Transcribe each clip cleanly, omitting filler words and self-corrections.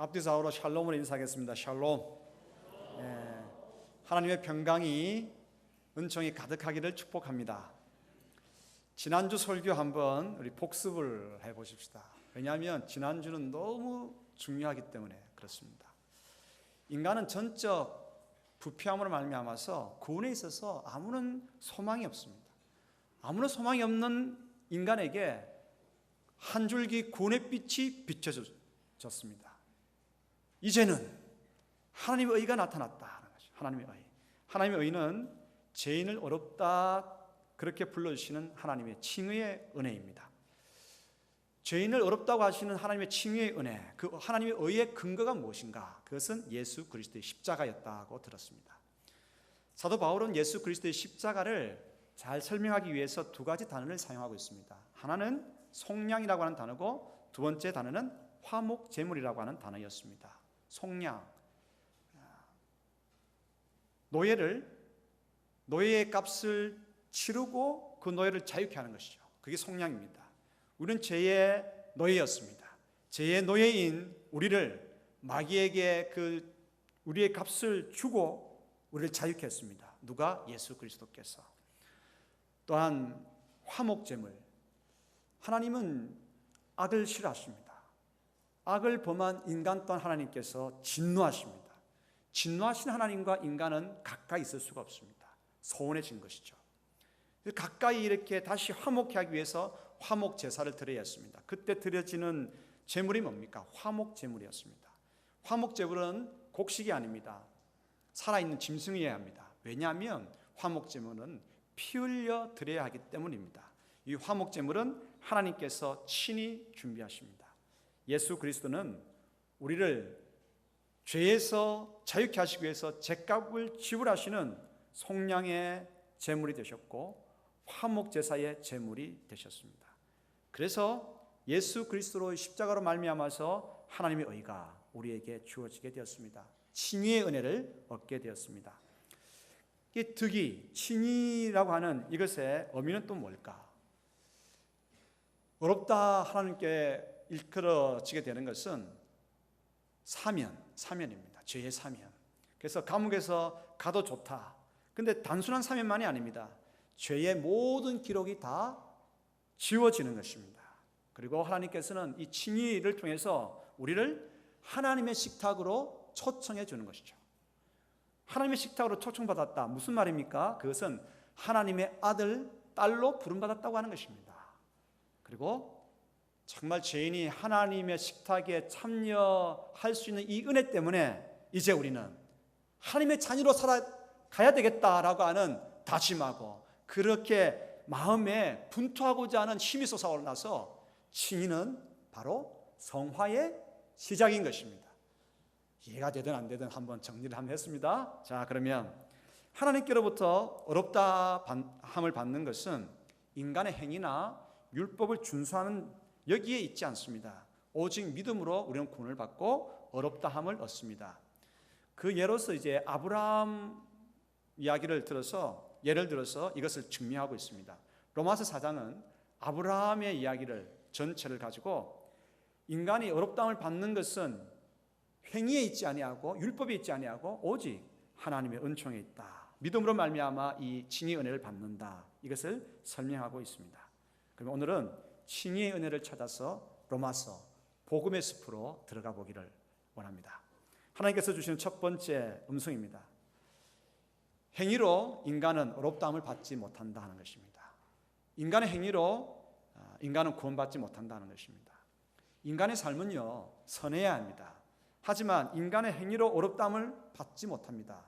앞뒤 좌우로 샬롬으로 인사하겠습니다. 샬롬. 하나님의 평강이 은총이 가득하기를 축복합니다. 지난주 설교 한번 우리 복습을 해보십시다. 왜냐하면 지난주는 너무 중요하기 때문에 그렇습니다. 인간은 전적 부패함으로 말미암아서 구원에 있어서 아무런 소망이 없습니다. 아무런 소망이 없는 인간에게 한 줄기 구원의 빛이 비춰졌습니다. 이제는 하나님의 의가 나타났다. 하나님의 의. 하나님의 의는 죄인을 어렵다 그렇게 불러주시는 하나님의 칭의의 은혜입니다. 죄인을 어렵다고 하시는 하나님의 칭의의 은혜, 그 하나님의 의의 근거가 무엇인가? 그것은 예수 그리스도의 십자가였다고 들었습니다. 사도 바울은 예수 그리스도의 십자가를 잘 설명하기 위해서 두 가지 단어를 사용하고 있습니다. 하나는 속량이라고 하는 단어고 두 번째 단어는 화목제물이라고 하는 단어였습니다. 속량, 노예의 값을 치르고 그 노예를 자유케 하는 것이죠. 그게 속량입니다. 우리는 죄의 노예였습니다. 죄의 노예인 우리를 마귀에게 우리의 값을 주고 우리를 자유케 했습니다. 누가? 예수 그리스도께서. 또한 화목제물, 하나님은 악을 싫어하십니다. 악을 범한 인간 또한 하나님께서 진노하십니다. 진노하신 하나님과 인간은 가까이 있을 수가 없습니다. 소원해진 것이죠. 가까이 이렇게 다시 화목케 하기 위해서 화목 제사를 드려야 했습니다. 그때 드려지는 제물이 뭡니까? 화목 제물이었습니다. 화목 제물은 곡식이 아닙니다. 살아있는 짐승이어야 합니다. 왜냐하면 화목 제물은 피 흘려 드려야 하기 때문입니다. 이 화목 제물은 하나님께서 친히 준비하십니다. 예수 그리스도는 우리를 죄에서 자유케 하시기 위해서 죄값을 지불하시는 속량의 제물이 되셨고 화목 제사의 제물이 되셨습니다. 그래서 예수 그리스도로 십자가로 말미암아서 하나님의 의가 우리에게 주어지게 되었습니다. 칭의의 은혜를 얻게 되었습니다. 이 득이, 칭의라고 하는 이것의 의미는 또 뭘까? 어렵다 하나님께 일컬어지게 되는 것은 사면입니다. 죄의 사면. 그래서 감옥에서 가도 좋다. 근데 단순한 사면만이 아닙니다. 죄의 모든 기록이 다 지워지는 것입니다. 그리고 하나님께서는 이 칭의를 통해서 우리를 하나님의 식탁으로 초청해 주는 것이죠. 하나님의 식탁으로 초청받았다. 무슨 말입니까? 그것은 하나님의 아들, 딸로 부름받았다고 하는 것입니다. 그리고 정말 죄인이 하나님의 식탁에 참여할 수 있는 이 은혜 때문에 이제 우리는 하나님의 자녀로 살아가야 되겠다라고 하는 다짐하고 그렇게 마음에 분투하고자 하는 힘이 솟아올라서 칭의는 바로 성화의 시작인 것입니다. 이해가 되든 안 되든 한번 정리를 한번 했습니다. 자, 그러면 하나님께로부터 어렵다 함을 받는 것은 인간의 행위나 율법을 준수하는 여기에 있지 않습니다. 오직 믿음으로 우리는 구원을 받고 어렵다 함을 얻습니다. 그 예로서 이제 아브라함 이야기를 들어서 예를 들어서 이것을 증명하고 있습니다. 로마서 4장은 아브라함의 이야기를 전체를 가지고 인간이 어렵다함을 받는 것은 행위에 있지 아니하고 율법에 있지 아니하고 오직 하나님의 은총에 있다. 믿음으로 말미암아 이 칭의의 은혜를 받는다. 이것을 설명하고 있습니다. 그럼 오늘은 칭의의 은혜를 찾아서 로마서 복음의 숲으로 들어가 보기를 원합니다. 하나님께서 주시는 첫 번째 음성입니다. 행위로 인간은 어렵다함을 받지 못한다 하는 것입니다. 인간의 행위로 인간은 구원받지 못한다는 것입니다. 인간의 삶은요 선해야 합니다. 하지만 인간의 행위로 어렵다함을 받지 못합니다.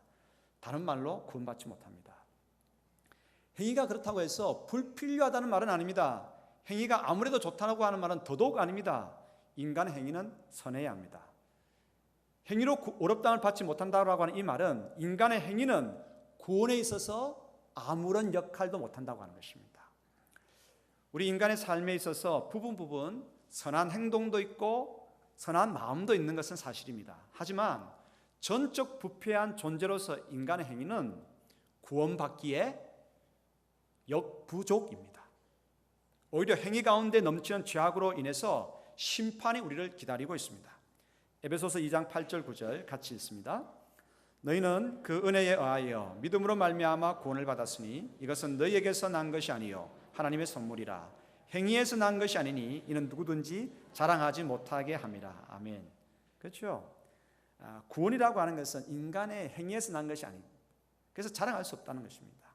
다른 말로 구원받지 못합니다. 행위가 그렇다고 해서 불필요하다는 말은 아닙니다. 행위가 아무래도 좋다고 하는 말은 더더욱 아닙니다. 인간의 행위는 선해야 합니다. 행위로 어렵다함을 받지 못한다고 하는 이 말은 인간의 행위는 구원에 있어서 아무런 역할도 못한다고 하는 것입니다. 우리 인간의 삶에 있어서 부분 선한 행동도 있고 선한 마음도 있는 것은 사실입니다. 하지만 전적 부패한 존재로서 인간의 행위는 구원받기에 역부족입니다. 오히려 행위 가운데 넘치는 죄악으로 인해서 심판이 우리를 기다리고 있습니다. 에베소서 2장 8절 9절 같이 읽습니다. 너희는 그 은혜에 의하여 믿음으로 말미암아 구원을 받았으니 이것은 너희에게서 난 것이 아니요 하나님의 선물이라. 행위에서 난 것이 아니니 이는 누구든지 자랑하지 못하게 함이라. 아멘. 그렇죠? 구원이라고 하는 것은 인간의 행위에서 난 것이 아닙니다. 그래서 자랑할 수 없다는 것입니다.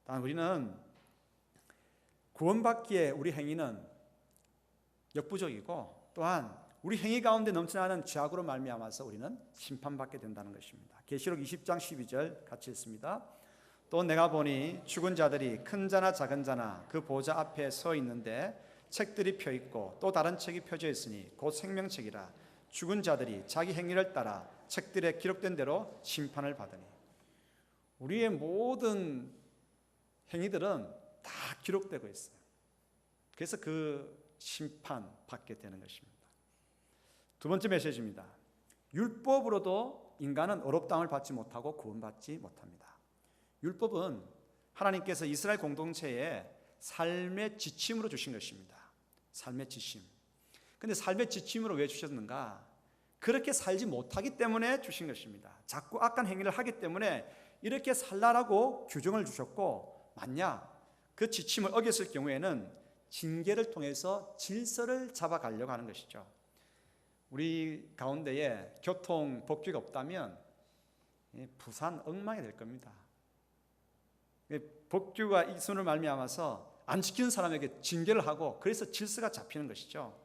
단 우리는 구원받기에 우리 행위는 역부족이고 또한 우리 행위 가운데 넘쳐나는 죄악으로 말미암아서 우리는 심판받게 된다는 것입니다. 계시록 20장 12절 같이 읽습니다. 또 내가 보니 죽은 자들이 큰 자나 작은 자나 그 보좌 앞에 서 있는데 책들이 펴 있고 또 다른 책이 펴져 있으니 곧 생명책이라. 죽은 자들이 자기 행위를 따라 책들에 기록된 대로 심판을 받으니. 우리의 모든 행위들은 다 기록되고 있어요. 그래서 그 심판 받게 되는 것입니다. 두 번째 메시지입니다. 율법으로도 인간은 어렵다함을 받지 못하고 구원받지 못합니다. 율법은 하나님께서 이스라엘 공동체에 삶의 지침으로 주신 것입니다. 삶의 지침. 근데 삶의 지침으로 왜 주셨는가? 그렇게 살지 못하기 때문에 주신 것입니다. 자꾸 악한 행위를 하기 때문에 이렇게 살라라고 규정을 주셨고, 만약 그 지침을 어겼을 경우에는 징계를 통해서 질서를 잡아가려고 하는 것이죠. 우리 가운데에 교통 법규가 없다면 부산 엉망이 될 겁니다. 법규가 이순을 말미암아서 안 지키는 사람에게 징계를 하고 그래서 질서가 잡히는 것이죠.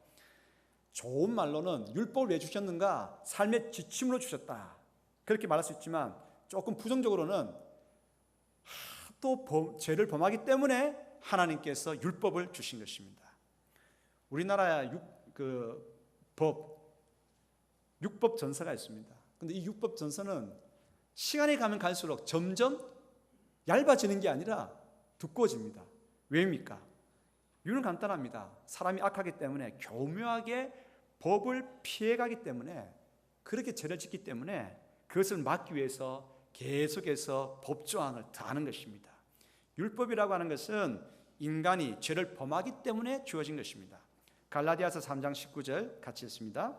좋은 말로는 율법을 왜 주셨는가? 삶의 지침으로 주셨다. 그렇게 말할 수 있지만 조금 부정적으로는 또 죄를 범하기 때문에 하나님께서 율법을 주신 것입니다. 우리나라에 육법 전서가 있습니다. 그런데 이 육법 전서는 시간이 가면 갈수록 점점 얇아지는 게 아니라 두꺼워집니다. 왜입니까? 이유는 간단합니다. 사람이 악하기 때문에 교묘하게 법을 피해가기 때문에, 그렇게 죄를 짓기 때문에 그것을 막기 위해서 계속해서 법조항을 더하는 것입니다. 율법이라고 하는 것은 인간이 죄를 범하기 때문에 주어진 것입니다. 갈라디아서 3장 19절 같이 읽습니다.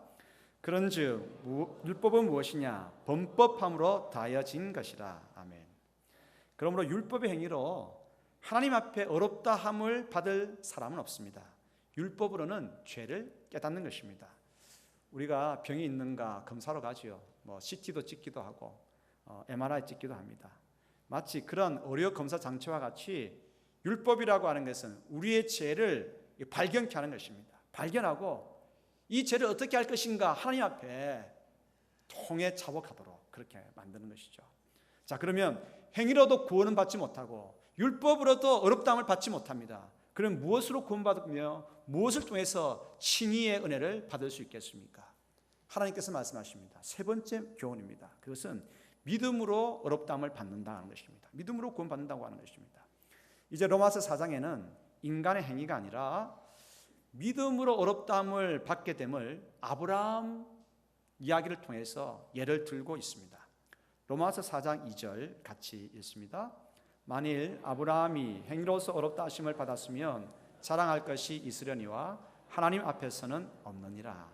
그런즉 율법은 무엇이냐? 범법함으로 다하여진 것이라. 아멘. 그러므로 율법의 행위로 하나님 앞에 어렵다 함을 받을 사람은 없습니다. 율법으로는 죄를 깨닫는 것입니다. 우리가 병이 있는가 검사로 가지요. CT도 찍기도 하고 MRI 찍기도 합니다. 마치 그런 의료 검사 장치와 같이 율법이라고 하는 것은 우리의 죄를 발견케 하는 것입니다. 발견하고 이 죄를 어떻게 할 것인가 하나님 앞에 통해 자복하도록 그렇게 만드는 것이죠. 자, 그러면 행위로도 구원은 받지 못하고 율법으로도 어렵다함을 받지 못합니다. 그럼 무엇으로 구원받으며 무엇을 통해서 칭의의 은혜를 받을 수 있겠습니까? 하나님께서 말씀하십니다. 세 번째 교훈입니다. 그것은 믿음으로 어렵다함을 받는다는 것입니다. 믿음으로 구원받는다고 하는 것입니다. 이제 로마서 4장에는 인간의 행위가 아니라 믿음으로 어렵다함을 받게 됨을 아브라함 이야기를 통해서 예를 들고 있습니다. 로마서 4장 2절 같이 읽습니다. 만일 아브라함이 행위로서 어렵다 하심을 받았으면 자랑할 것이 있으려니와 하나님 앞에서는 없느니라.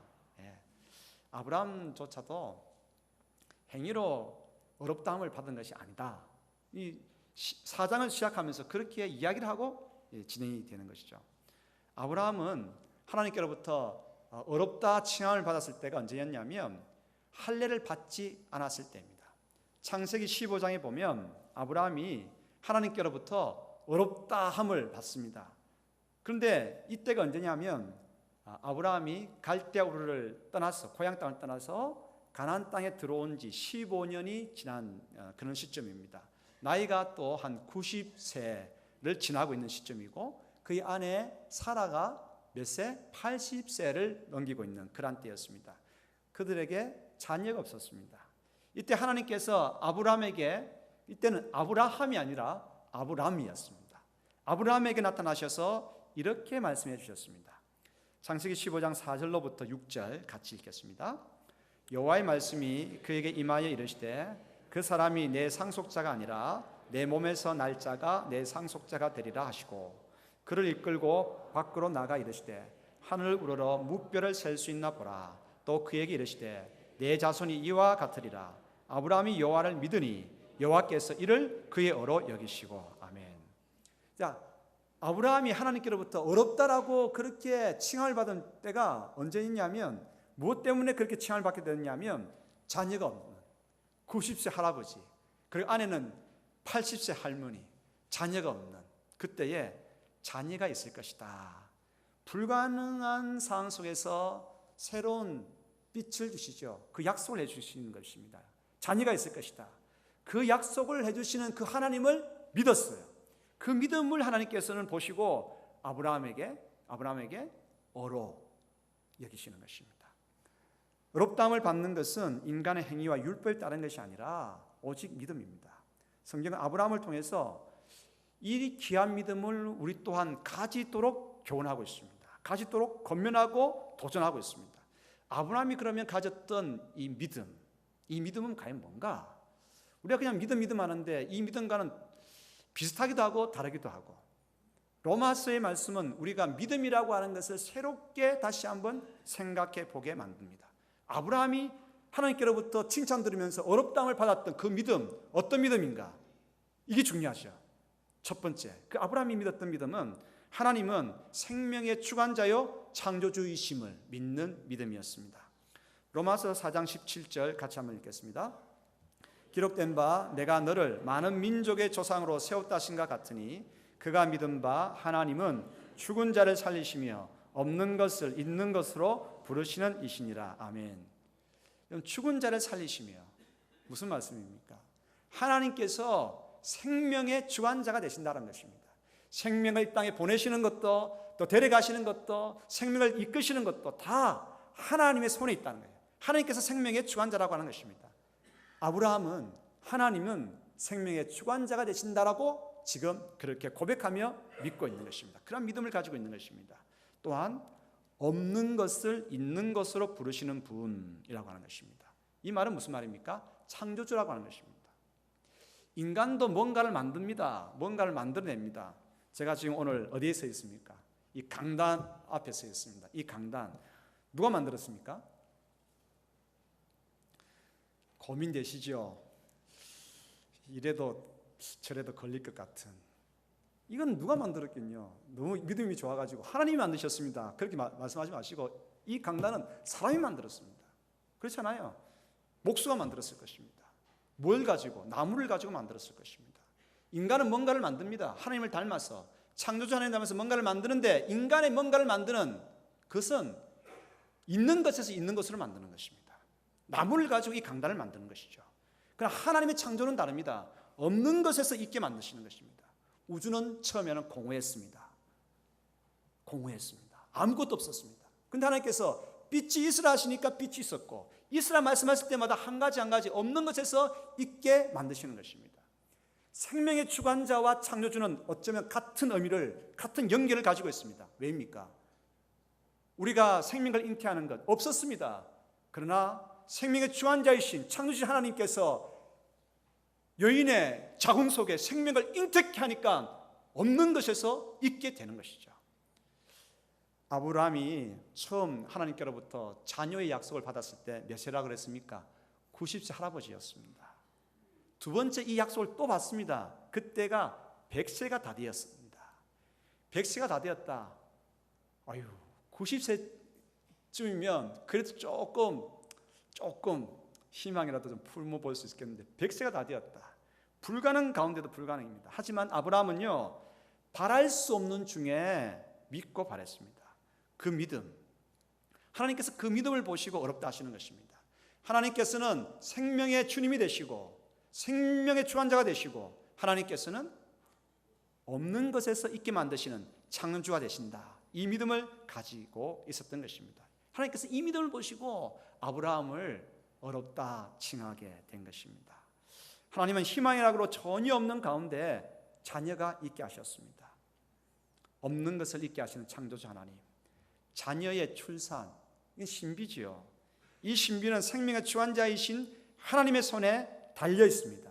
아브라함조차도 행위로 어렵다함을 받은 것이 아니다. 이 4장을 시작하면서 그렇게 이야기를 하고 진행이 되는 것이죠. 아브라함은 하나님께로부터 어렵다 칭함을 받았을 때가 언제였냐면 할례를 받지 않았을 때입니다. 창세기 15장에 보면 아브라함이 하나님께로부터 어렵다함을 받습니다. 그런데 이때가 언제냐면 아브라함이 갈대아 우르를 떠나서 고향 땅을 떠나서 가나안 땅에 들어온 지 15년이 지난 그런 시점입니다. 나이가 또 한 90세를 지나고 있는 시점이고 그의 아내 사라가 몇 세? 80세를 넘기고 있는 그런 때였습니다. 그들에게 자녀가 없었습니다. 이때 하나님께서 아브라함에게, 이때는 아브라함이 아니라 아브람이었습니다. 아브라함에게 나타나셔서 이렇게 말씀해 주셨습니다. 창세기 15장 4절로부터 6절 같이 읽겠습니다. 여호와의 말씀이 그에게 임하여 이르시되 그 사람이 내 상속자가 아니라 내 몸에서 날 자가 내 상속자가 되리라 하시고 그를 이끌고 밖으로 나가 이르시되 하늘을 우러러 무뼈를 셀 수 있나 보라. 또 그에게 이르시되 내 자손이 이와 같으리라. 아브라함이 여호와를 믿으니 여호와께서 이를 그의 어로 여기시고. 아멘. 자, 아브라함이 하나님께로부터 어렵다라고 그렇게 칭함을 받은 때가 언제 있냐면, 무엇 때문에 그렇게 칭함을 받게 됐냐면, 자녀가 없는 90세 할아버지, 그리고 아내는 80세 할머니, 자녀가 없는 그때에 자녀가 있을 것이다. 불가능한 상황 속에서 새로운 빛을 주시죠. 그 약속을 해주시는 것입니다. 자녀가 있을 것이다. 그 약속을 해주시는 그 하나님을 믿었어요. 그 믿음을 하나님께서는 보시고 아브라함에게 어로 여기시는 것입니다. 어렵다함을 받는 것은 인간의 행위와 율법에 따른 것이 아니라 오직 믿음입니다. 성경은 아브라함을 통해서 이 귀한 믿음을 우리 또한 가지도록 교훈하고 있습니다. 가지도록 권면하고 도전하고 있습니다. 아브라함이 그러면 가졌던 이 믿음은 과연 뭔가? 우리가 그냥 믿음 하는데 이 믿음과는 비슷하기도 하고 다르기도 하고, 로마서의 말씀은 우리가 믿음이라고 하는 것을 새롭게 다시 한번 생각해 보게 만듭니다. 아브라함이 하나님께로부터 칭찬 들으면서 어렵다함을 받았던 그 믿음, 어떤 믿음인가? 이게 중요하죠. 첫 번째, 그 아브라함이 믿었던 믿음은 하나님은 생명의 주관자요 창조주이심을 믿는 믿음이었습니다. 로마서 4장 17절 같이 한번 읽겠습니다. 기록된 바 내가 너를 많은 민족의 조상으로 세웠다 하신가 같으니 그가 믿은 바 하나님은 죽은 자를 살리시며 없는 것을 있는 것으로 부르시는 이시니라. 아멘. 죽은 자를 살리시며, 무슨 말씀입니까? 하나님께서 생명의 주관자가 되신다는 것입니다. 생명을 이 땅에 보내시는 것도, 또 데려가시는 것도, 생명을 이끄시는 것도 다 하나님의 손에 있다는 거예요. 하나님께서 생명의 주관자라고 하는 것입니다. 아브라함은 하나님은 생명의 주관자가 되신다라고 지금 그렇게 고백하며 믿고 있는 것입니다. 그런 믿음을 가지고 있는 것입니다. 또한 없는 것을 있는 것으로 부르시는 분이라고 하는 것입니다. 이 말은 무슨 말입니까? 창조주라고 하는 것입니다. 인간도 뭔가를 만듭니다. 뭔가를 만들어냅니다. 제가 지금 오늘 어디에 서 있습니까? 이 강단 앞에 서 있습니다. 이 강단 누가 만들었습니까? 고민되시죠? 이래도 저래도 걸릴 것 같은, 이건 누가 만들었겠냐? 너무 믿음이 좋아가지고 하나님이 만드셨습니다, 그렇게 말씀하지 마시고, 이 강단은 사람이 만들었습니다. 그렇잖아요. 목수가 만들었을 것입니다. 뭘 가지고? 나무를 가지고 만들었을 것입니다. 인간은 뭔가를 만듭니다. 하나님을 닮아서, 창조주 하나님 닮아서 뭔가를 만드는데, 인간의 뭔가를 만드는 것은 있는 것에서 있는 것으로 만드는 것입니다. 나무를 가지고 이 강단을 만드는 것이죠. 그러나 하나님의 창조는 다릅니다. 없는 것에서 있게 만드시는 것입니다. 우주는 처음에는 공허했습니다. 아무것도 없었습니다. 그런데 하나님께서 빛이 있으라 하시니까 빛이 있었고, 있으라 말씀하실 때마다 한 가지 없는 것에서 있게 만드시는 것입니다. 생명의 주관자와 창조주는 어쩌면 같은 의미를, 같은 연결을 가지고 있습니다. 왜입니까? 우리가 생명을 잉태하는 것 없었습니다. 그러나 생명의 주관자이신 창조주신 하나님께서 여인의 자궁 속에 생명을 잉태케 하니까 없는 것에서 있게 되는 것이죠. 아브라함이 처음 하나님께로부터 자녀의 약속을 받았을 때 몇 세라 그랬습니까? 90세 할아버지였습니다. 두 번째 이 약속을 또 받습니다. 그때가 100세가 다 되었습니다. 100세가 다 되었다. 90세쯤이면 그래도 조금 희망이라도 좀 품어볼 수 있겠는데 100세가 다 되었다. 불가능 가운데도 불가능입니다. 하지만 아브라함은요, 바랄 수 없는 중에 믿고 바랬습니다. 그 믿음, 하나님께서 그 믿음을 보시고 어렵다 하시는 것입니다. 하나님께서는 생명의 주님이 되시고 생명의 주관자가 되시고, 하나님께서는 없는 것에서 있게 만드시는 창조주가 되신다. 이 믿음을 가지고 있었던 것입니다. 하나님께서 이 믿음을 보시고 아브라함을 어렵다 칭하게 된 것입니다. 하나님은 희망이라고 전혀 없는 가운데 자녀가 있게 하셨습니다. 없는 것을 있게 하시는 창조주 하나님, 자녀의 출산, 이게 신비지요. 이 신비는 생명의 주관자이신 하나님의 손에 달려 있습니다.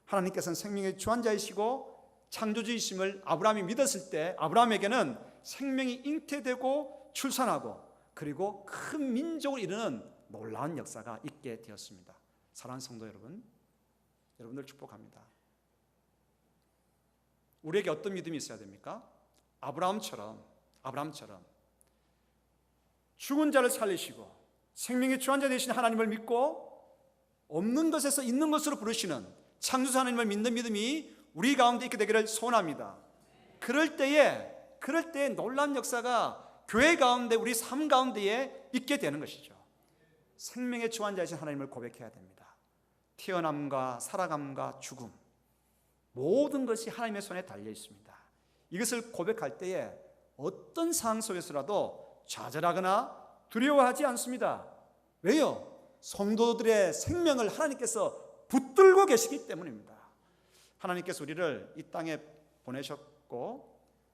하나님께서는 생명의 주관자이시고 창조주이심을 아브라함이 믿었을 때 아브라함에게는 생명이 잉태되고 출산하고 그리고 큰 민족을 이루는 놀라운 역사가 있게 되었습니다. 사랑하는 성도 여러분, 여러분들 축복합니다. 우리에게 어떤 믿음이 있어야 됩니까? 아브라함처럼 죽은 자를 살리시고 생명의 주관자 되신 하나님을 믿고 없는 것에서 있는 것으로 부르시는 창조주 하나님을 믿는 믿음이 우리 가운데 있게 되기를 소원합니다. 그럴 때에 놀라운 역사가 교회 가운데, 우리 삶 가운데에 있게 되는 것이죠. 생명의 주관자이신 하나님을 고백해야 됩니다. 태어남과 살아감과 죽음, 모든 것이 하나님의 손에 달려 있습니다. 이것을 고백할 때에 어떤 상황 속에서라도 좌절하거나 두려워하지 않습니다. 왜요? 성도들의 생명을 하나님께서 붙들고 계시기 때문입니다. 하나님께서 우리를 이 땅에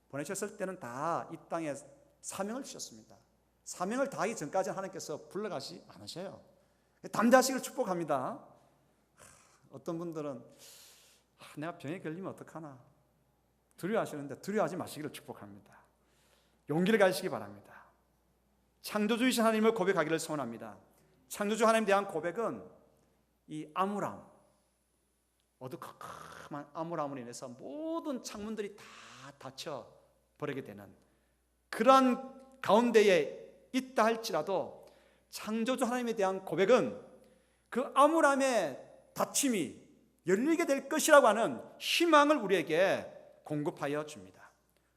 보내셨을 때는 다 이 땅에 사명을 주셨습니다. 사명을 다하기 전까지는 하나님께서 불러가지 않으셔요. 담대하시기를 축복합니다. 어떤 분들은 내가 병에 걸리면 어떡하나 두려워하시는데 두려워하지 마시기를 축복합니다. 용기를 가지시기 바랍니다. 창조주이신 하나님을 고백하기를 소원합니다. 창조주 하나님에 대한 고백은 이 암울함, 어두컴컴한 암울함으로 인해서 모든 창문들이 다 닫혀 버리게 되는 그러한 가운데에 있다 할지라도 창조주 하나님에 대한 고백은 그 암울함의 닫힘이 열리게 될 것이라고 하는 희망을 우리에게 공급하여 줍니다.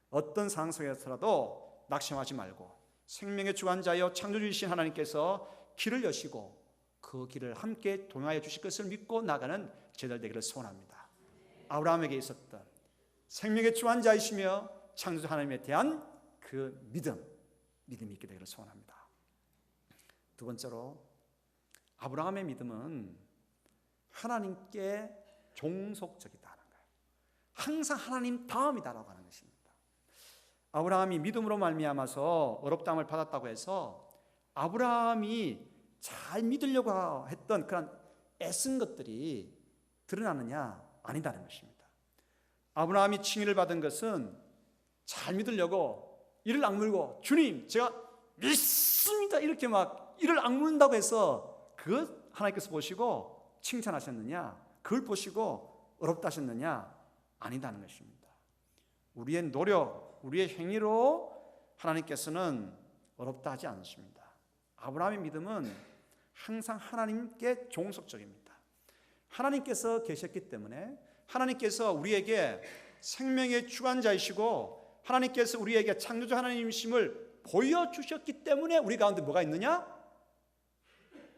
어떤 상황 속에서라도 낙심하지 말고 생명의 주관자여 창조주이신 하나님께서 길을 여시고 그 길을 함께 동행하여 주실 것을 믿고 나가는 제자들 되기를 소원합니다. 아브라함에게 있었던 생명의 주관자이시며 창조주 하나님에 대한 그 믿음이 있게 되기를 소원합니다. 두 번째로, 아브라함의 믿음은 하나님께 종속적이다는 거예요. 항상 하나님 다음이다라고 하는 것입니다. 아브라함이 믿음으로 말미암아서 어렵다함을 받았다고 해서 아브라함이 잘 믿으려고 했던 그런 애쓴 것들이 드러나느냐? 아니다는 것입니다. 아브라함이 칭의를 받은 것은 잘 믿으려고 이를 악물고 주님 제가 믿습니다 이렇게 막 이를 악물는다고 해서 그것 하나님께서 보시고 칭찬하셨느냐? 그걸 보시고 어렵다 하셨느냐? 아니다는 것입니다. 우리의 노력, 우리의 행위로 하나님께서는 어렵다 하지 않으십니다. 아브라함의 믿음은 항상 하나님께 종속적입니다. 하나님께서 계셨기 때문에, 하나님께서 우리에게 생명의 주관자이시고 하나님께서 우리에게 창조주 하나님이심을 보여주셨기 때문에 우리 가운데 뭐가 있느냐?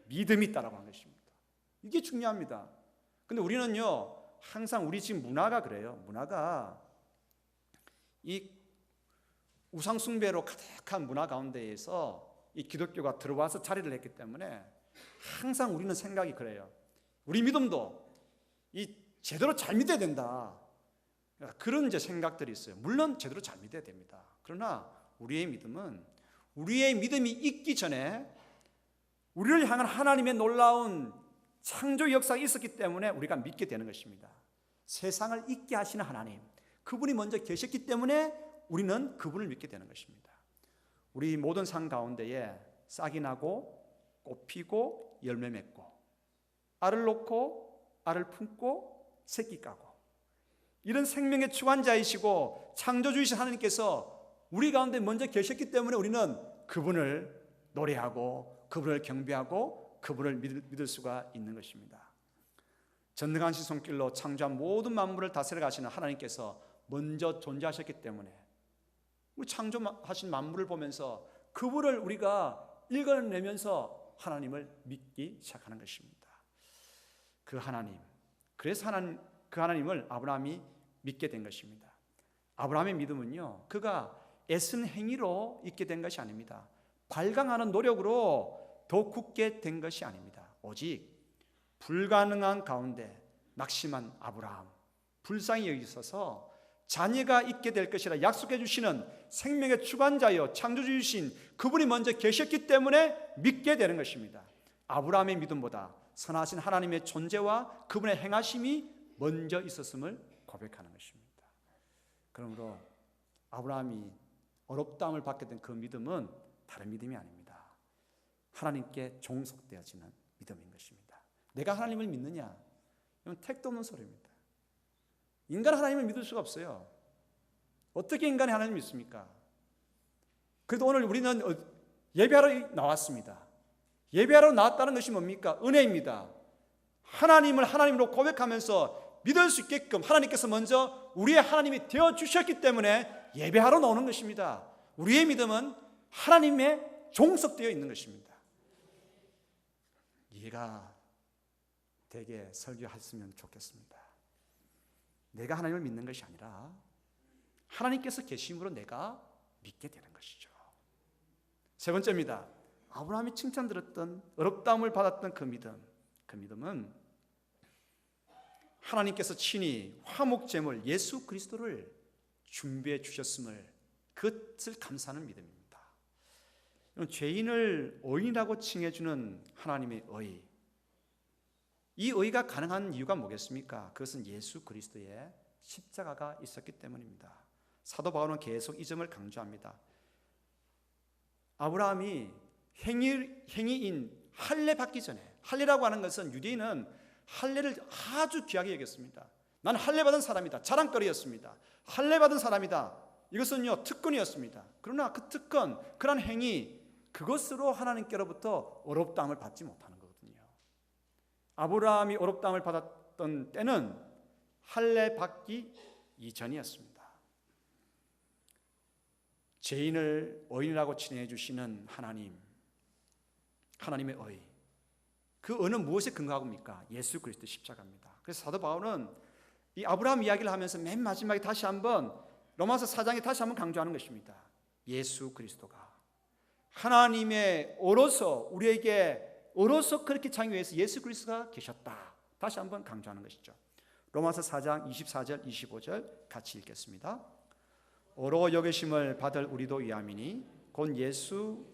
믿음이 있다라고 하는 것입니다. 이게 중요합니다. 근데 우리는요, 항상 우리 지금 문화가 그래요. 문화가 이 우상숭배로 가득한 문화 가운데에서 이 기독교가 들어와서 자리를 했기 때문에 항상 우리는 생각이 그래요. 우리 믿음도 이 제대로 잘 믿어야 된다. 그런 이제 생각들이 있어요. 물론 제대로 잘 믿어야 됩니다. 그러나 우리의 믿음이 있기 전에 우리를 향한 하나님의 놀라운 창조 역사가 있었기 때문에 우리가 믿게 되는 것입니다. 세상을 있게 하시는 하나님, 그분이 먼저 계셨기 때문에 우리는 그분을 믿게 되는 것입니다. 우리 모든 삶 가운데에 싹이 나고 꽃 피고 열매 맺고 알을 놓고 알을 품고 새끼 까고 이런 생명의 주관자이시고 창조주이신 하나님께서 우리 가운데 먼저 계셨기 때문에 우리는 그분을 노래하고 그분을 경배하고 그분을 믿을 수가 있는 것입니다. 전능하신 손길로 창조한 모든 만물을 다스려 가시는 하나님께서 먼저 존재하셨기 때문에 우리 창조하신 만물을 보면서 그분을 우리가 읽어내면서 하나님을 믿기 시작하는 것입니다. 그 하나님, 그래서 그 하나님을 아브라함이 믿게 된 것입니다. 아브라함의 믿음은요, 그가 애쓴 행위로 있게 된 것이 아닙니다. 발광하는 노력으로 더 굳게 된 것이 아닙니다. 오직 불가능한 가운데 낙심한 아브라함, 불쌍히 여기셔서 자녀가 있게 될 것이라 약속해 주시는 생명의 주관자여 창조주이신 그분이 먼저 계셨기 때문에 믿게 되는 것입니다. 아브라함의 믿음보다 선하신 하나님의 존재와 그분의 행하심이 먼저 있었음을 고백하는 것입니다. 그러므로 아브라함이 어렵다함을 받게 된 그 믿음은 다른 믿음이 아닙니다. 하나님께 종속되어지는 믿음인 것입니다. 내가 하나님을 믿느냐? 이건 택도 없는 소리입니다. 인간 하나님을 믿을 수가 없어요. 어떻게 인간이 하나님을 믿습니까? 그래도 오늘 우리는 예배하러 나왔습니다. 예배하러 나왔다는 것이 뭡니까? 은혜입니다. 하나님을 하나님으로 고백하면서 믿을 수 있게끔 하나님께서 먼저 우리의 하나님이 되어주셨기 때문에 예배하러 나오는 것입니다. 우리의 믿음은 하나님의 종속되어 있는 것입니다. 이해가 되게 설교했으면 좋겠습니다. 내가 하나님을 믿는 것이 아니라 하나님께서 계심으로 내가 믿게 되는 것이죠. 세 번째입니다. 아브라함이 칭찬들었던 어렵다함을 받았던 그 믿음은 하나님께서 친히 화목제물 예수 그리스도를 준비해 주셨음을 그것을 감사하는 믿음입니다. 죄인을 의인이라고 칭해주는 하나님의 의, 이 의가 가능한 이유가 뭐겠습니까? 그것은 예수 그리스도의 십자가가 있었기 때문입니다. 사도 바울은 계속 이 점을 강조합니다. 아브라함이 행위인 할례 받기 전에, 할례라고 하는 것은 유대인은 할례를 아주 귀하게 여겼습니다. 난 할례 받은 사람이다, 자랑거리였습니다. 할례 받은 사람이다, 이것은요 특권이었습니다. 그러나 그 특권, 그런 행위, 그것으로 하나님께로부터 어렵다함을 받지 못하는 거거든요. 아브라함이 어렵다함을 받았던 때는 할례 받기 이전이었습니다. 죄인을 의인이라고 칭해 주시는 하나님의 의, 그 의는 무엇에 근거합니까? 예수 그리스도 십자가입니다. 그래서 사도 바울은 이 아브라함 이야기를 하면서 맨 마지막에 다시 한번 로마서 4장에 다시 한번 강조하는 것입니다. 예수 그리스도가 하나님의 어로서, 우리에게 어로서 그렇게 창조해서 예수 그리스도가 계셨다, 다시 한번 강조하는 것이죠. 로마서 4장 24절 25절 같이 읽겠습니다. 어로 여기심을 받을 우리도 위함이니 곧 예수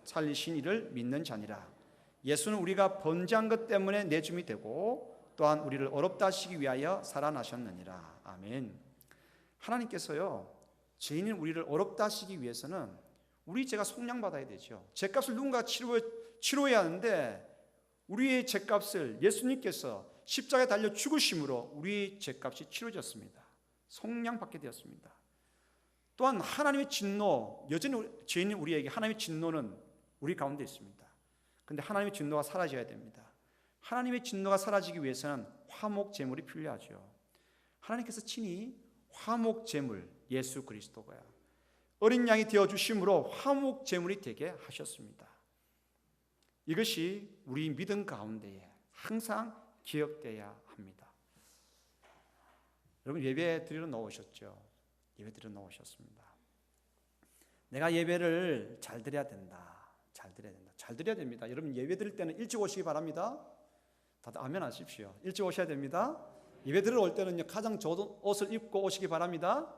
살리신 이를 믿는 자니라. 예수는 우리가 번제한 것 때문에 내줌이 되고 또한 우리를 어렵다 하시기 위하여 살아나셨느니라. 아멘. 하나님께서요, 죄인인 우리를 어렵다 하시기 위해서는 우리 죄가 속량받아야 되죠. 죄값을 누군가 치료해야 하는데 우리의 죄값을 예수님께서 십자가에 달려 죽으심으로 우리의 죄값이 치료졌습니다. 속량받게 되었습니다. 또한 하나님의 진노, 여전히 죄인인 우리에게 하나님의 진노는 우리 가운데 있습니다. 그런데 하나님의 진노가 사라져야 됩니다. 하나님의 진노가 사라지기 위해서는 화목제물이 필요하죠. 하나님께서 친히 화목제물 예수 그리스도가 어린 양이 되어주심으로 화목제물이 되게 하셨습니다. 이것이 우리 믿음 가운데에 항상 기억되어야 합니다. 여러분 예배 드리러 나오셨죠? 예배 드리러 나오셨습니다. 내가 예배를 잘 드려야 된다. 잘 드려야 됩니다. 여러분 예배 드릴 때는 일찍 오시기 바랍니다. 다들 아멘 하십시오. 일찍 오셔야 됩니다. 예배 드리러 올 때는요, 가장 좋은 옷을 입고 오시기 바랍니다.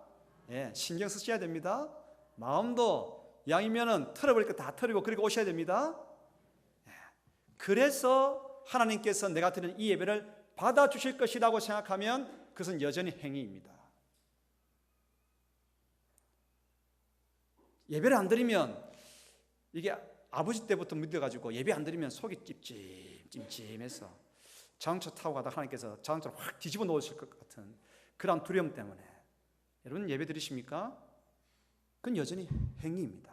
예, 신경 쓰셔야 됩니다. 마음도 양이면은 털어버릴 거 다 털고 그렇게 오셔야 됩니다. 예, 그래서 하나님께서 내가 드리는 이 예배를 받아주실 것이라고 생각하면 그것은 여전히 행위입니다. 예배를 안 드리면, 이게 아버지 때부터 믿어가지고 예배 안 드리면 속이 찜찜해서 자동차 타고 가다 하나님께서 자동차를 확 뒤집어 놓으실 것 같은 그런 두려움 때문에, 여러분 예배 드리십니까? 그건 여전히 행위입니다.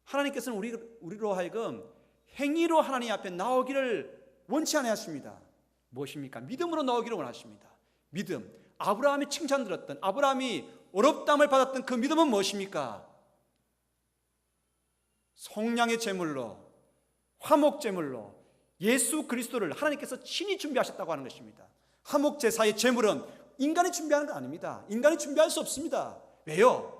하나님께서는 우리로 하여금 행위로 하나님 앞에 나오기를 원치 않으셨습니다. 무엇입니까? 믿음으로 나오기를 원하십니다. 믿음, 아브라함이 칭찬 들었던, 아브라함이 어렵다함을 받았던 그 믿음은 무엇입니까? 속량의 제물로, 화목제물로 예수 그리스도를 하나님께서 친히 준비하셨다고 하는 것입니다. 화목제사의 제물은 인간이 준비하는 거 아닙니다. 인간이 준비할 수 없습니다. 왜요?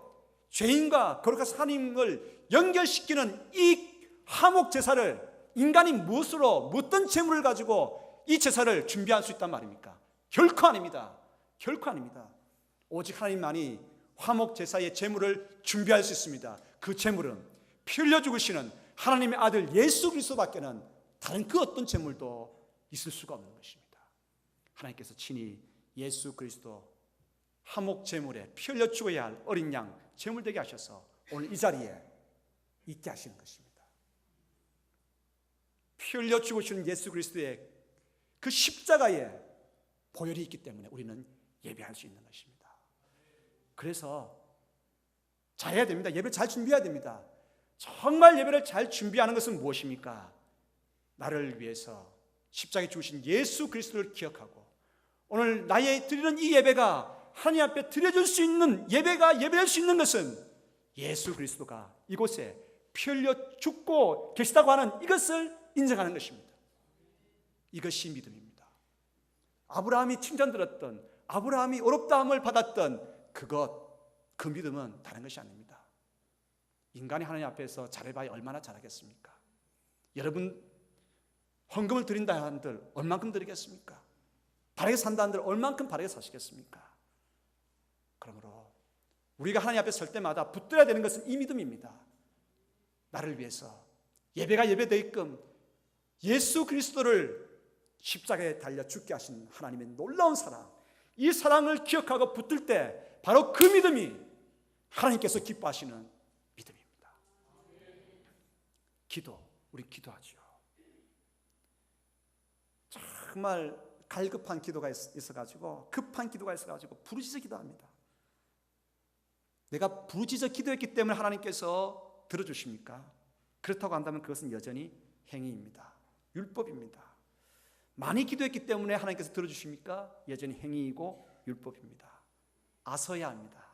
죄인과 거룩한 하나님을 연결시키는 이 화목제사를 인간이 무엇으로, 어떤 제물을 가지고 이 제사를 준비할 수 있단 말입니까? 결코 아닙니다. 결코 아닙니다. 오직 하나님만이 화목제사의 제물을 준비할 수 있습니다. 그 제물은 피 흘려 죽으시는 하나님의 아들 예수 그리스도밖에는 다른 그 어떤 제물도 있을 수가 없는 것입니다. 하나님께서 친히 예수 그리스도 화목 제물에 피 흘려 죽어야 할 어린 양 제물되게 하셔서 오늘 이 자리에 있게 하시는 것입니다. 피 흘려 죽으시는 예수 그리스도의 그 십자가에 보혈이 있기 때문에 우리는 예배할 수 있는 것입니다. 그래서 잘해야 됩니다. 예배를 잘 준비해야 됩니다. 정말 예배를 잘 준비하는 것은 무엇입니까? 나를 위해서 십자가에 죽으신 예수 그리스도를 기억하고 오늘 나의 드리는 이 예배가 하나님 앞에 드려질 수 있는 예배가 예배할 수 있는 것은 예수 그리스도가 이곳에 피 흘려 죽고 계시다고 하는 이것을 인정하는 것입니다. 이것이 믿음입니다. 아브라함이 칭찬 들었던, 아브라함이 어렵다함을 받았던 그 믿음은 다른 것이 아닙니다. 인간이 하나님 앞에서 잘해봐야 얼마나 잘하겠습니까? 여러분 헌금을 드린다 한들 얼만큼 드리겠습니까? 바르게 산다 한들 얼만큼 바르게 사시겠습니까? 그러므로 우리가 하나님 앞에 설 때마다 붙들어야 되는 것은 이 믿음입니다. 나를 위해서 예배가 예배되게끔 예수 그리스도를 십자가에 달려 죽게 하신 하나님의 놀라운 사랑, 이 사랑을 기억하고 붙들 때 바로 그 믿음이 하나님께서 기뻐하시는 믿음입니다. 우리 기도하죠. 정말 갈급한 기도가 있어가지고 급한 기도가 있어가지고 부르짖어 기도합니다. 내가 부르짖어 기도했기 때문에 하나님께서 들어주십니까? 그렇다고 한다면 그것은 여전히 행위입니다. 율법입니다. 많이 기도했기 때문에 하나님께서 들어주십니까? 여전히 행위이고 율법입니다. 아서야 합니다.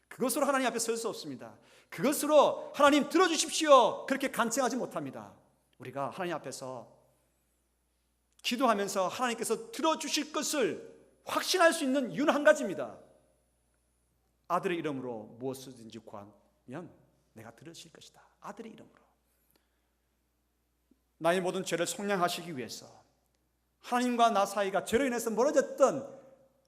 그것으로 하나님 앞에 설 수 없습니다. 그것으로 하나님 들어주십시오 그렇게 간청하지 못합니다. 우리가 하나님 앞에서 기도하면서 하나님께서 들어주실 것을 확신할 수 있는 이유는 한 가지입니다. 아들의 이름으로 무엇이든지 구하면 내가 들으실 것이다. 아들의 이름으로. 나의 모든 죄를 속량하시기 위해서 하나님과 나 사이가 죄로 인해서 멀어졌던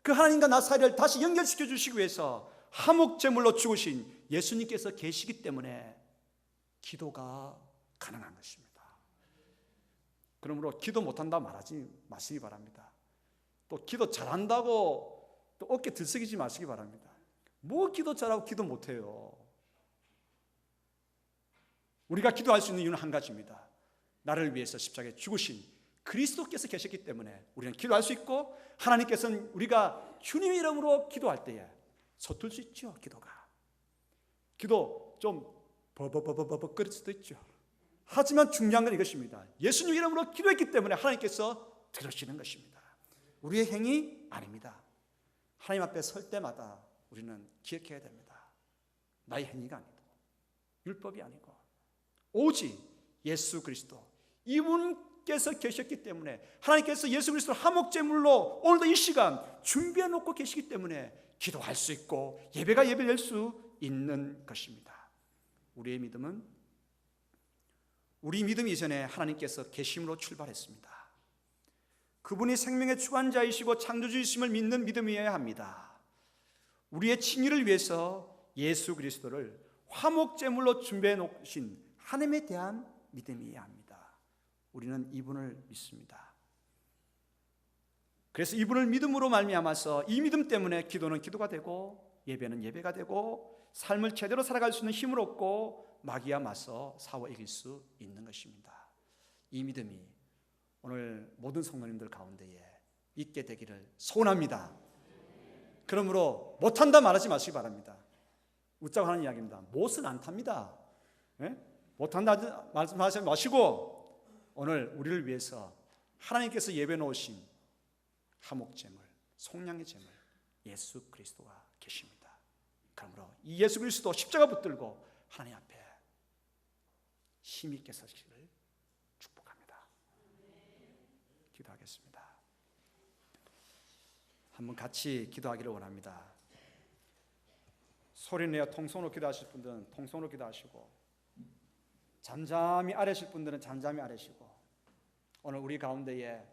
그 하나님과 나 사이를 다시 연결시켜 주시기 위해서 화목제물로 죽으신 예수님께서 계시기 때문에 기도가 가능한 것입니다. 그러므로 기도 못한다 말하지 마시기 바랍니다. 또 기도 잘한다고 또 어깨 들썩이지 마시기 바랍니다. 뭐 기도 잘하고 기도 못해요. 우리가 기도할 수 있는 이유는 한 가지입니다. 나를 위해서 십자가에 죽으신 그리스도께서 계셨기 때문에 우리는 기도할 수 있고 하나님께서는 우리가 주님의 이름으로 기도할 때에 서툴 수 있죠. 기도 좀 버벅거릴 수도 있죠. 하지만 중요한 건 이것입니다. 예수님 이름으로 기도했기 때문에 하나님께서 들으시는 것입니다. 우리의 행위 아닙니다. 하나님 앞에 설 때마다 우리는 기억해야 됩니다. 나의 행위가 아니고 율법이 아니고 오직 예수 그리스도 이분께서 계셨기 때문에 하나님께서 예수 그리스도를 화목제물로 오늘도 이 시간 준비해 놓고 계시기 때문에 기도할 수 있고 예배가 예배될 수 있는 것입니다. 우리 믿음 이전에 하나님께서 계심으로 출발했습니다. 그분이 생명의 주관자이시고 창조주이심을 믿는 믿음이어야 합니다. 우리의 칭의를 위해서 예수 그리스도를 화목제물로 준비해 놓으신 하나님에 대한 믿음이어야 합니다. 우리는 이분을 믿습니다. 그래서 이분을 믿음으로 말미암아서 이 믿음 때문에 기도는 기도가 되고 예배는 예배가 되고 삶을 제대로 살아갈 수 있는 힘을 얻고 마귀와 맞서 싸워 이길 수 있는 것입니다. 이 믿음이 오늘 모든 성도님들 가운데에 있게 되기를 소원합니다. 그러므로 못한다 말하지 마시기 바랍니다. 웃자고 하는 이야기입니다. 못은 안 탑니다. 못한다 말씀하지 마시고 오늘 우리를 위해서 하나님께서 예배 놓으신 화목제물, 속량의 제물 예수 그리스도가 계십니다. 그러므로 이 예수 그리스도 십자가 붙들고 하나님 앞에 힘있게 서시기를 축복합니다. 기도하겠습니다. 한번 같이 기도하기를 원합니다. 소리내어 통성으로 기도하실 분들은 통성으로 기도하시고 잠잠히 아뢰실 분들은 잠잠히 아뢰시고 오늘 우리 가운데에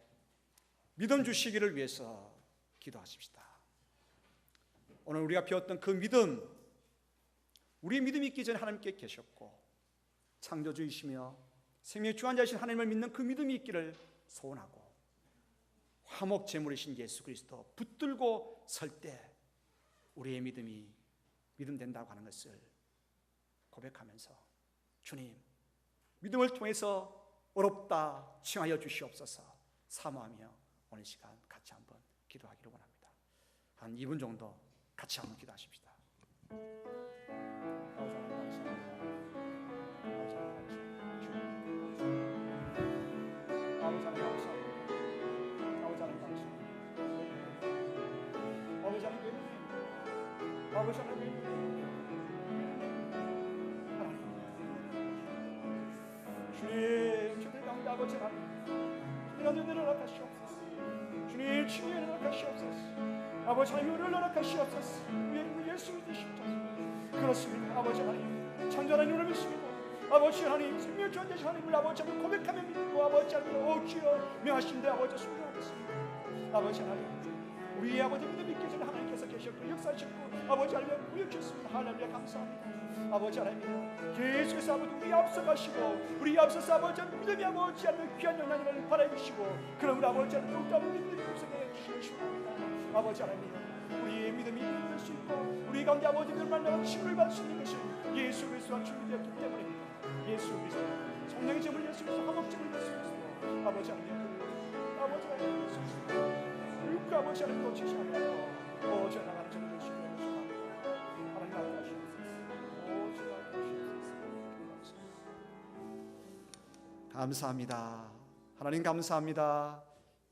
믿음 주시기를 위해서 기도하십시다. 오늘 우리가 배웠던 그 믿음, 우리 믿음이 있기 전에 하나님께 계셨고 창조주이시며 생명의 주관자이신 하나님을 믿는 그 믿음이 있기를 소원하고 화목제물이신 예수 그리스도 붙들고 설 때 우리의 믿음이 믿음 된다고 하는 것을 고백하면서 주님, 믿음을 통해서 어렵다 칭하여 주시옵소서 사모하며 오늘 시간 같이 한번 기도하기를 원합니다. 한 2분 정도 같이 한번 기도하십시다. 아버지 하나님, 주님 저들 가운데 아버지 하나님 이런 은혜를 허락하시옵소서. 주님 치유를 허락하시옵소서. 아버지 하나님 은혜를 허락하시옵소서. 우리 예수 믿으시옵소서. 그렇습니다. 아버지 하나님 창조하는 이름을 믿습니다. 아버지 하나님 생명 주원 되신 하나님을 아버지 하나님 고백하며 믿고 아버지 하나님 오주여 명하신데 아버지 순종하겠습니다. 아버지 하나님 우리 아버지 믿음 믿기 전에 하나님께서 계셨고 역사하셨고 아버지 하나님 구역하셨습니다. 하나님 감사합니다. 아버지 하나님 계속해서 아버지 우리 앞서가시고 우리 앞서서 아버지 하나님 믿음이 아버지 하나님 귀한 영향을 바라주시고 그럼 우리 아버지 하나님 더욱더 믿음이 구성해 주시옵소서. 아버지 하나님 우리의 믿음이 이룰 수 있고 우리 가운데 아버지를 만나고 치유를 받을 수 있는 것은 예수 그리스도와 준비되었기 때문입니다. 예수 그리스도 성령의 점을 예수 그리스도 화목점을 예수 그리스도 아버지 하나님 아버지 하나님 예수 그리스도 육과 아버지 하나님 놓치시고 전하가는 점을 예수 그리스도 하나님 아버지 감사합니다. 하나님 감사합니다.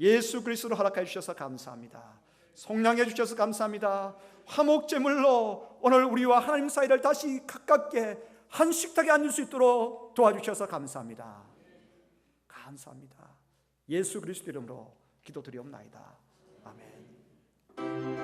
예수 그리스도로 허락해 주셔서 감사합니다. 성령해 주셔서 감사합니다. 화목제물로 오늘 우리와 하나님 사이를 다시 가깝게 한 식탁에 앉을 수 있도록 도와주셔서 감사합니다. 감사합니다. 예수 그리스도 이름으로 기도드리옵나이다. 아멘.